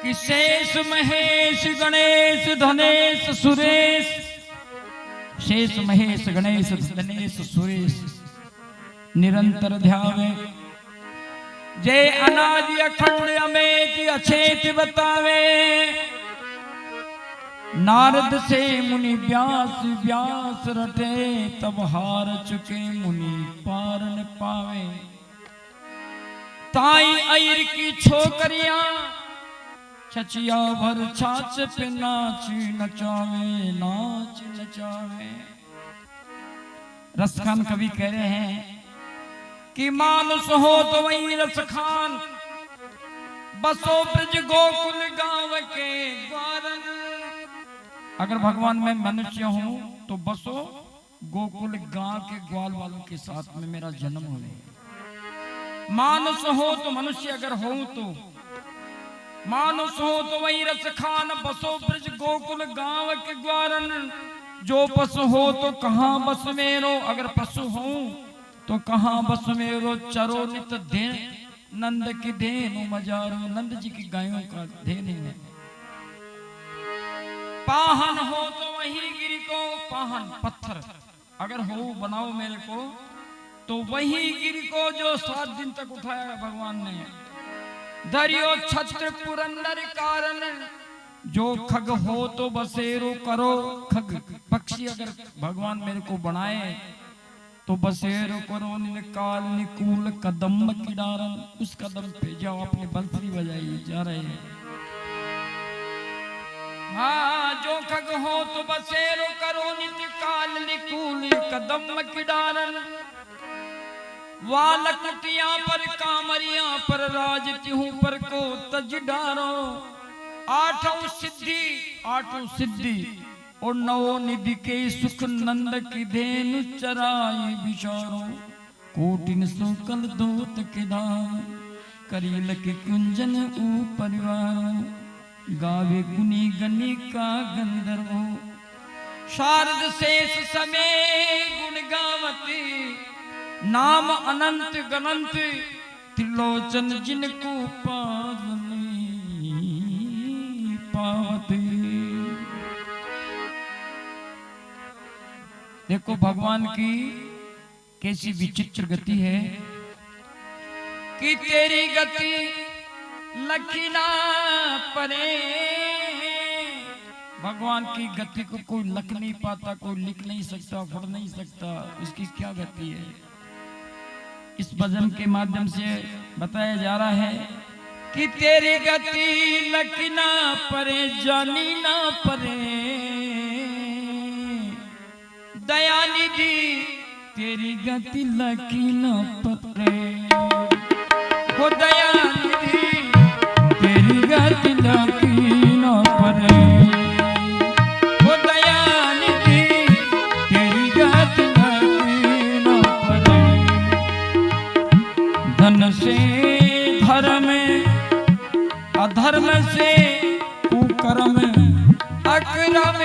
कि शेष महेश गणेश धनेश सुरेश, शेष महेश गणेश धनेश सुरेश निरंतर ध्यावे। जय अनादि अखंड अमेति अछेत बतावे। नारद से मुनि व्यास व्यास रटे, तब हार चुके मुनि पार न पावे। ताई अईर की छोकरियां छचिया भर छाछ पे नाच नचावे, नाच नचावे। रसखान कवि कह रहे हैं कि मानुष हो तो वही रस खान, बसो ब्रज गोकुल गांव के ग्वारन। अगर भगवान मैं मनुष्य हूं तो बसो गोकुल गांव के ग्वाल वालों के साथ में मेरा जन्म हो। मानुष हो तो मनुष्य अगर हो तो मानुष हो तो वही रस खान, बसो ब्रज गोकुल गांव के ग्वारन। जो पशु हो तो कहां बस मेरो, अगर पशु हो तो कहां बस मेरो। चरो नित दे नंद की धेनु मजारो, नंद जी की गायों का धेनु है। पाहन हो तो वही गिरी को, पाहन पत्थर अगर हो बनाओ मेरे को, तो वही गिरी को जो 7 दिन तक उठाया भगवान ने। धरियो छत्र पुरंदर कारण, जो खग हो तो बसेरो करो। खग पक्षी अगर भगवान मेरे को बनाए तो बसेरो करो। निकाल निकूल कदम की डारन, उस कदम पे जाओ अपनी बंसरी बजाइए जा रहे हैं। हाँ जो खग हो तो बसेरो करो, नित काल निकूल कदम की डारन। वालकुटिया पर कामरिया पर राज तिहू पर को तज डारो। आठों सिद्धि और 9 निधि के सुख नंद की धेनु चराई बिचारो। कोटिन सुकल दोत के धाम, करील के कुंजन परिवार। गावे गुनी गनी का गंधर्वो, शारद शेष समय गुण गावती। नाम अनंत गणंत त्रिलोचन जिनको पावती। देखो भगवान की कैसी विचित्र गति है कि तेरी गति लखना परे। भगवान की गति को कोई लख नहीं पाता, कोई लिख नहीं सकता, पढ़ नहीं सकता, उसकी क्या गति है। इस भजन के माध्यम से बताया जा रहा है कि तेरी गति लखना परे, जानी ना परे। दयानिधि तेरी गति लखना परे, हो दयानिधि तेरी गति लखना परे। हो दयानिधि तेरी गति लखना परे। धन से धर्म, अधर्म से कुकर्म, अक्रम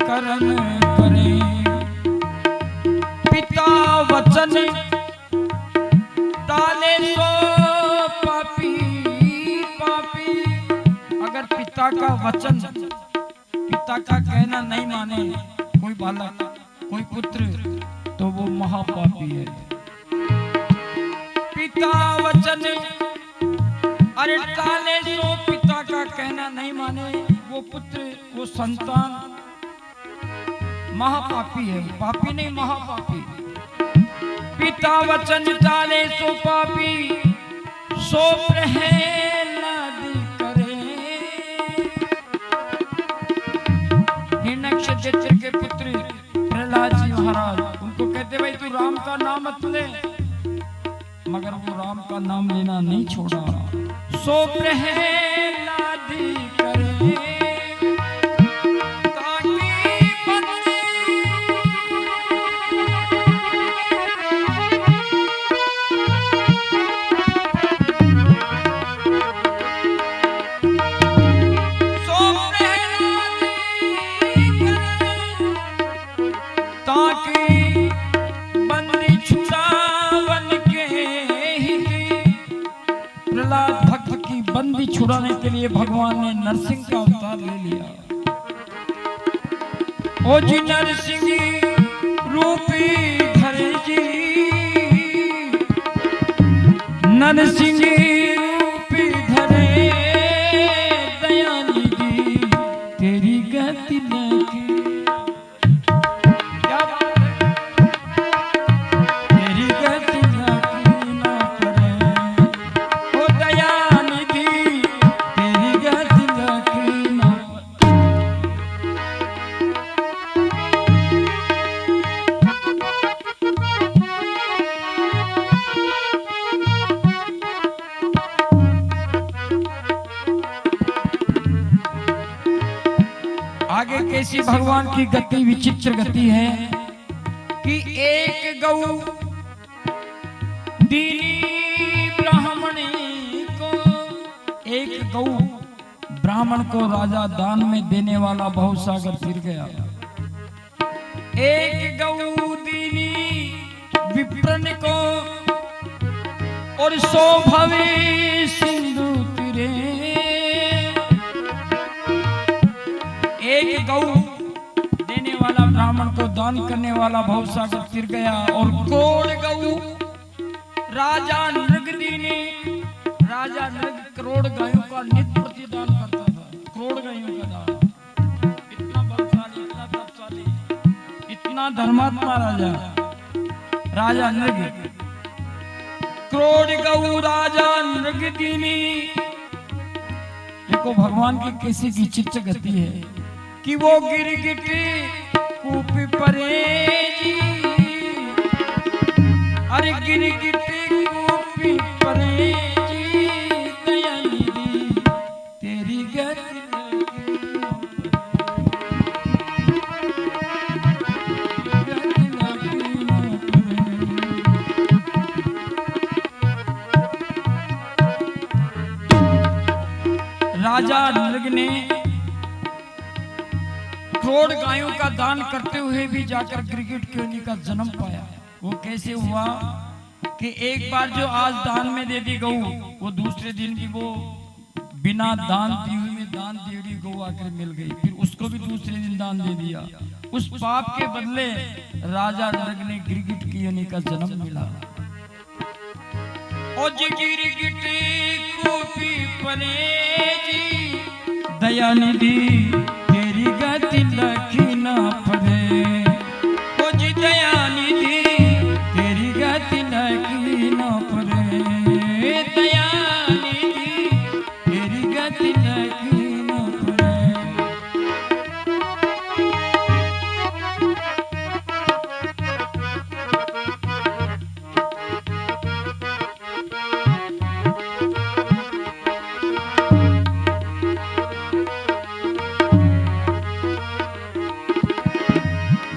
कर्म करे। पिता वचन टाले सो पापी पापी। अगर पिता का वचन, पिता का कहना नहीं माने कोई बालक कोई पुत्र, तो वो महापापी है। पिता वचन अरे टाले सो, पिता का कहना नहीं माने वो पुत्र वो संतान महापापी है। पापी नहीं महापापी। पिता वचन टाले सो पापी, सो प्रहलाद करे। हिरण्यकश्यप के पुत्र प्रहलाद जी महाराज, उनको कहते भाई तू राम का नाम मत ले, मगर वो राम का नाम लेना नहीं छोड़ा। सो प्रहलाद करे ताकि बंदी छुड़ावन के ही प्रहलाद दुख की बंदी छुड़ाने के लिए भगवान ने नरसिंह का अवतार ले लिया। ओ जी नरसिंह रूपी धरे जी, नरसिंह रूपी धरे दयानिधि तेरी गति लगी। क्या बात है, तेरी गति लगी ना पड़े। ओ दयानिधि तेरी गति लगी ना पड़े। आगे कैसी भगवान की गति विचित्र गति है कि एक गौ दीनी ब्राह्मणी को, एक गौ ब्राह्मण को राजा दान में देने वाला बहुसागर फिर गया। एक गौ दीनी विप्रन को और 100 भवे सिंधु तिरे। एक गौ देने वाला ब्राह्मण को दान करने वाला भवसागर फिर गया। और करोड़ गौ राजा नृगदीनी, राजा नृग करोड़ गायों का नित्य प्रतिदान करता था। करोड़ गायों का दान, इतना बलशाली, इतना तपशाली, इतना धर्मात्मा राजा, राजा नृग। करोड़ गौ राजा नृगदीनी। देखो भगवान की कैसी विचित्र गति है कि वो गिरगिटी कूपी परे जी, अरे गिरगिटी कूपी परे जी दयानिधि तेरी गति लगी ना पड़े। राजा नृग ने करोड़ गायों का दान करते हुए भी जाकर गिरगिट योनि का जन्म पाया। वो कैसे हुआ कि एक बार जो आज दान में दे दी गऊ, वो दूसरे दिन भी वो बिना दान दी हुई दान देड़ी गऊ आकर मिल गई। फिर उसको भी दूसरे दिन दान दे दिया। उस पाप के बदले राजा नृग ने गिरगिट की योनि का जन्म मिला। ओ जी गिरगिटी कूपी परे जी दयानिधि तेरी गति लगी ना पड़े। ओ जी दयानिधि तेरी गति लगी ना पड़े। दयानिधि तेरी गति लगी ना पड़े।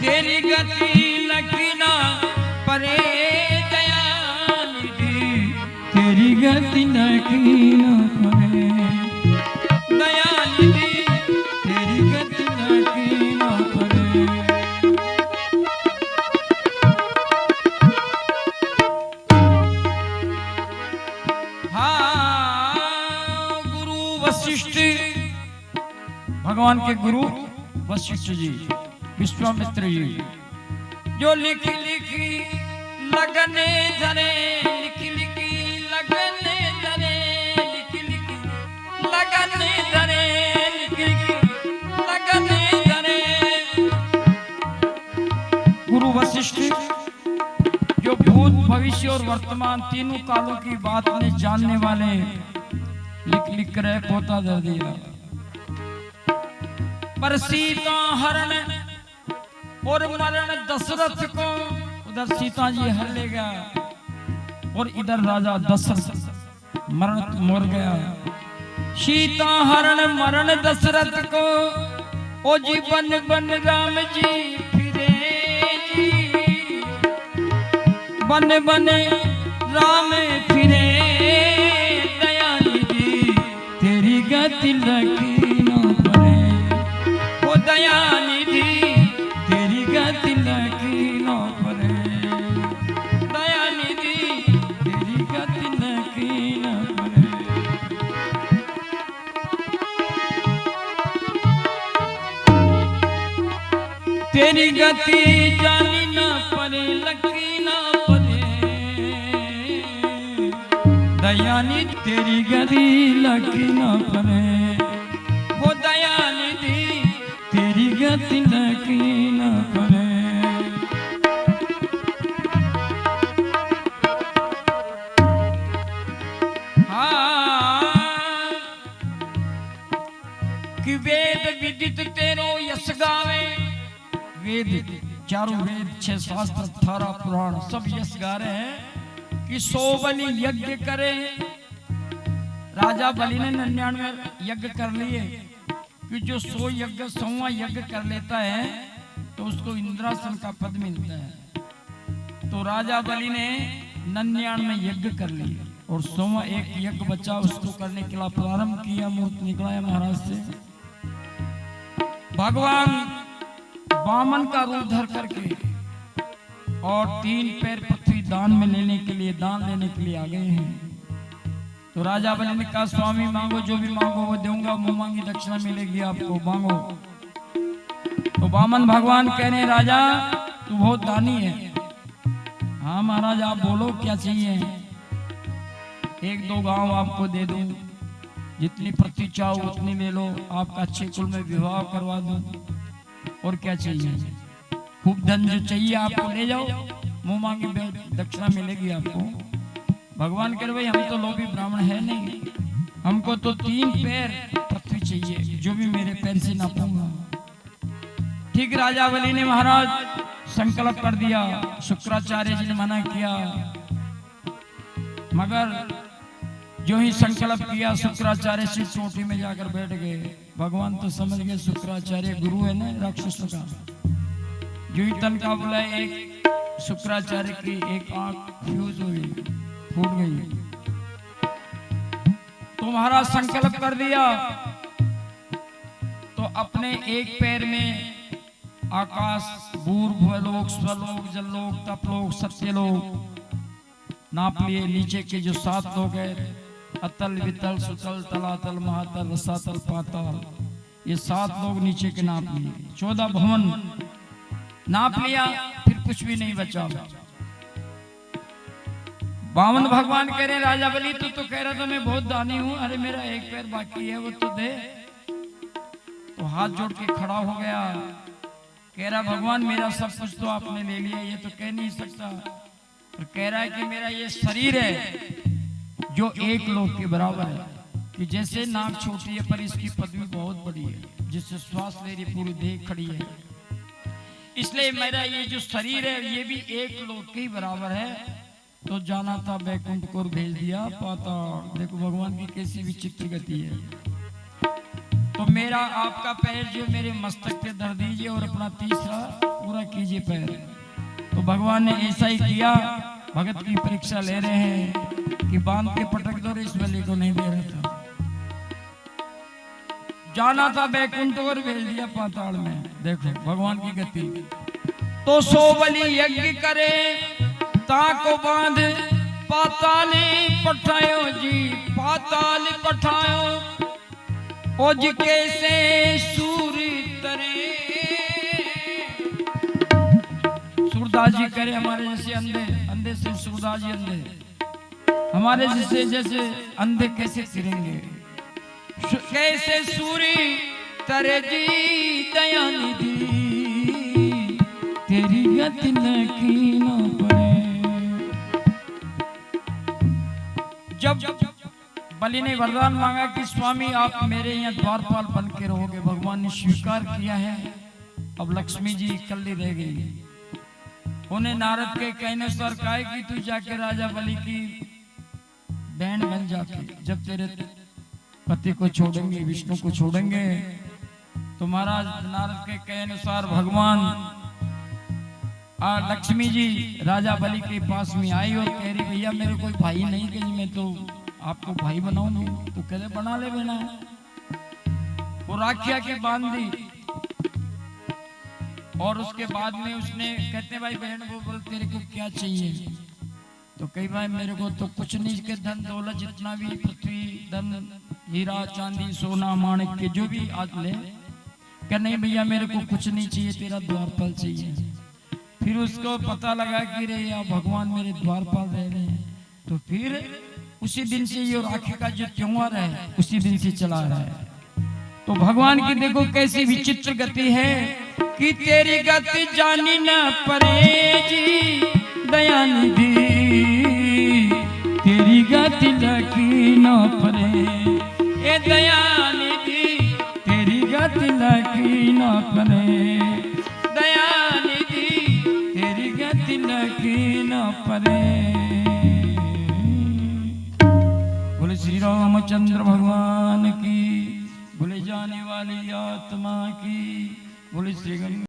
तेरी गति लगी ना परे दयानिधि तेरी गति लगी ना परे। दयानिधि तेरी गति लगी ना परे। हाँ गुरु वशिष्ठ, भगवान के गुरु वशिष्ठ जी, विश्वामित्र जी, जो लिखी लिखी लगने धरे, लिखी लिखी लगने धरे, लिखी लिखी लगने धरे, लिखी लिखी लगने धरे। गुरु वशिष्ठ जो भूत भविष्य और वर्तमान तीनों कालों की बात ने जानने वाले, लिख लिख कर पोता दे दिया। पर सीता हरण और मरण दशरथ को, उधर सीता जी हर ले गया और इधर राजा दशरथ मरण मर गया। सीता हरण मरण दशरथ को, ओ जी बन बन राम जी फिरे जी, बन बन राम फिरे। दयानिधि तेरी गति लगी ना पड़े। ओ दयानिधि तेरी गति लगी ना पड़े। दयानिधि तेरी गति लगी ना पड़े। तेरी गति जानी ना परे लकी ना परे दयानी तेरी गति लकी ना परे वो दयानिधि तेरी गति लकी ना परे। कि वेद विदित तेरो यश गावे वेद चारों वेद 6 शास्त्र 18 पुराण सब यश गा रहे हैं कि 100 बलि यज्ञ करे। राजा बलि ने 99 यज्ञ कर लिए कि जो 100 यज्ञ 100वां यज्ञ कर लेता है तो उसको इंद्रासन का पद मिलता है। तो राजा बलि ने 99 यज्ञ कर लिए और 100वां एक यज्ञ बचा उसको करने के लिए प्रारंभ किया। मूर्त निकला है महाराज से। भगवान वामन का रूप धर करके और 3 पैर पृथ्वी दान में लेने के लिए दान लेने के लिए आ गए हैं। तो राजा बलि ने कहा स्वामी मांगो जो भी मांगो वो दूंगा, मुंह मांगी दक्षिणा मिलेगी आपको, मांगो। तो वामन भगवान कह रहे राजा तू बहुत दानी है। हाँ महाराज आप बोलो क्या चाहिए। 1-2 गांव आपको दे दूं, जितनी पृथ्वी चाहो उतनी ले लो, आपका अच्छे कुल में विवाह करवा दूं, और क्या चाहिए। खूब धन जो चाहिए आपको ले जाओ, मुंह मांगी दक्षिणा मिलेगी आपको। भगवान कह रहे भाई हम तो लोभी ब्राह्मण है नहीं, हमको तो 3 पैर पृथ्वी चाहिए जो भी मेरे पैर से नापूंगा। ठीक राजा बलि ने महाराज संकल्प कर दिया। शुक्राचार्य जी ने मना किया, मगर जो ही संकल्प किया शुक्राचार्य से चोटी में जाकर बैठ गए। भगवान तो समझ गए शुक्राचार्य गुरु है ना राक्षसों का। जो ही तन का बोला एक शुक्राचार्य की एक आंख फ्यूज हुई, फूट गई। तो महाराज संकल्प कर दिया तो अपने एक पैर में आकाश भूर्भुवलोक स्वलोक जललोक तपलोक सत्यलोक नाप लिए। नीचे के जो 7 लोग हैं अतल वितल सुतल तलातल महातल रसातल पाताल, ये 7 लोग नीचे के नाप लिए। 14 भवन नाप लिया, फिर कुछ भी नहीं बचा। वामन भगवान कह रहे राजा बलि तू तो कह रहा था मैं बहुत दानी हूं, अरे मेरा एक पैर बाकी है वो तो दे। तो हाथ जोड़ के खड़ा हो गया, कह रहा भगवान मेरा सब कुछ तो आपने ले लिया, ये तो कह नहीं सकता। और कह रहा है कि मेरा ये शरीर है जो 1 लोक के बराबर है, कि जैसे नाक छोटी है पर इसकी पदवी बहुत बड़ी है, जिससे श्वास ले रही पूरी देह खड़ी है। इसलिए मेरा ये जो शरीर है ये भी 1 लोक के बराबर है। तो जाना था बैकुंठ को भेज दिया पाताल। देखो भगवान की कैसी विचित्र गति है। तो मेरा आपका पैर जो मेरे मस्तक पे धर दीजिए और अपना तीसरा पूरा कीजिए पैर। तो भगवान ने ऐसा ही किया। भगत की परीक्षा ले रहे हैं कि बांध के पटक दो, इस बलि को नहीं दे रहा था। जाना था बैकुंठ और भेज दिया पाताल में। देखो भगवान की गति। तो 100 बलि यज्ञ करे ताको बांध पाताल पठायो जी, पाताल पठायो ओज कैसे सूर्य तरे। सूरदास जी करे हमारे जैसे अंधे से सूरदास जी अंधे, हमारे जैसे अंधे कैसे फिरेंगे। कैसे सूर्य तरे जी दयानिधि तेरी गति लकी न पड़े। जब बलि ने वरदान मांगा कि स्वामी आप मेरे यहाँ द्वारपाल बन के रहोगे, भगवान ने स्वीकार किया है। अब लक्ष्मी जी इकल्ली रह गई। उन्हें नारद के कहने पर कहा कि तू जाके राजा बलि की बहन बन जाके, जब तेरे पति को छोड़ेंगे विष्णु को छोड़ेंगे। तो महाराज नारद के कहने अनुसार भगवान लक्ष्मी जी राजा बलि के पास में आई और कह रही भैया मेरे कोई भाई नहीं कि मैं तो आपको भाई बनाऊंगी। तो कहते बना ले बना। वो राखिया के बांध दी और उसके बाद में उसने कहते भाई बहन वो बोल तेरे को क्या चाहिए। तो कई भाई मेरे को तो कुछ नहीं के धन दौलत जितना भी पृथ्वी धन हीरा चांदी सोना माणिक के जो भी आज ले, क्या नहीं भैया मेरे को कुछ नहीं चाहिए, तेरा द्वारपाल चाहिए। फिर उसको पता लगा कि रे या भगवान मेरे द्वारपाल रह रहे हैं, तो फिर उसी दिन से ये राखी का जो त्योहार है उसी दिन से चला रहा है। तो भगवान की देखो कैसी विचित्र गति है कि तेरी गति जानी न परे जी दयानिधि, तेरी गति लकी न परे ए दयानिधि, तेरी गति लकी न परे दयानिधि, तेरी गति लकी न परे। बोले श्री रामचंद्र भगवान की, भूले जाने वाली आत्मा की, बोले श्री